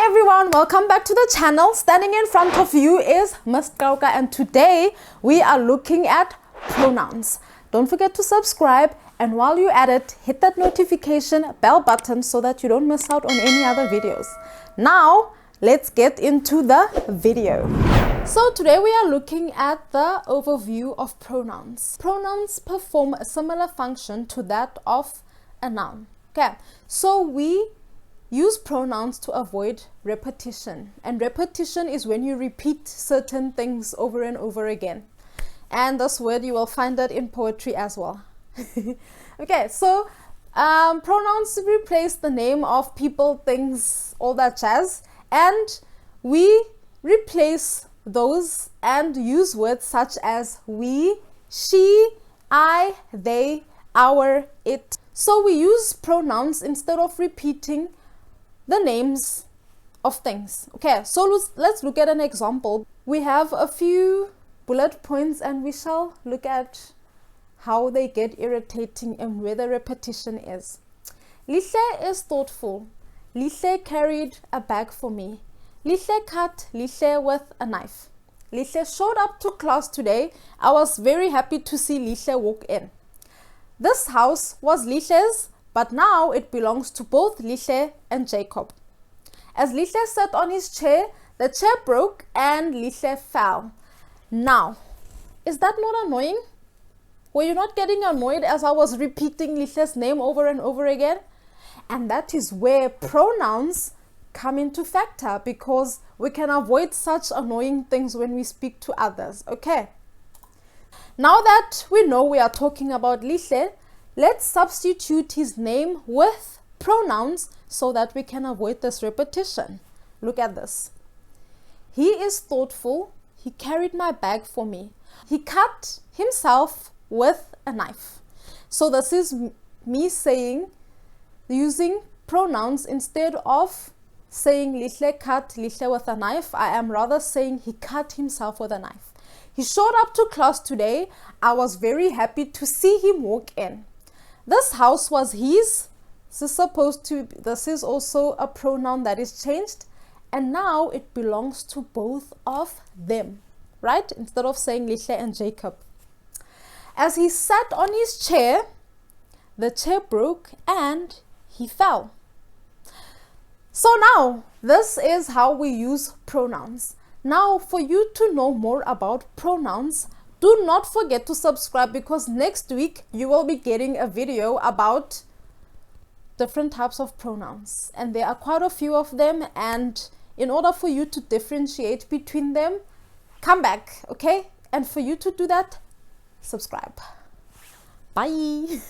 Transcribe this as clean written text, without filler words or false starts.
Hi everyone, welcome back to the channel. Standing in front of you is Miss Qaoka, and today we are looking at pronouns. Don't forget to subscribe, and while you're at it, hit that notification bell button so that you don't miss out on any other videos. Now, let's get into the video. So today we are looking at the overview of pronouns. Pronouns perform a similar function to that of a noun. Okay, so we use pronouns to avoid repetition, and repetition is when you repeat certain things over and over again. And this word, you will find that in poetry as well. Okay, so pronouns replace the name of people, things, all that jazz, and we replace those and use words such as we, she, I, they, our, it. So we use pronouns instead of repeating the names of things. Okay, so let's look at an example. We have a few bullet points and we shall look at how they get irritating and where the repetition is. Lihle is thoughtful. Lihle carried a bag for me. Lihle cut Lihle with a knife. Lihle showed up to class today. I was very happy to see Lihle walk in. This house was Lihle's, but now it belongs to both Lihle and Jacob. As Lihle sat on his chair, the chair broke and Lihle fell. Now, is that not annoying? Were you not getting annoyed as I was repeating Lihle's name over and over again? And that is where pronouns come into factor, because we can avoid such annoying things when we speak to others. Okay. Now that we know we are talking about Lihle, let's substitute his name with pronouns so that we can avoid this repetition. Look at this. He is thoughtful. He carried my bag for me. He cut himself with a knife. So this is me saying, using pronouns instead of saying Lihle cut Lihle with a knife. I am rather saying he cut himself with a knife. He showed up to class today. I was very happy to see him walk in. This house was his. This is also a pronoun that is changed, and now it belongs to both of them, right? Instead of saying Lihle and Jacob. As he sat on his chair, the chair broke and he fell. So now, this is how we use pronouns. Now, for you to know more about pronouns, do not forget to subscribe, because next week you will be getting a video about different types of pronouns. And there are quite a few of them, and in order for you to differentiate between them, come back, okay? And for you to do that, subscribe. Bye.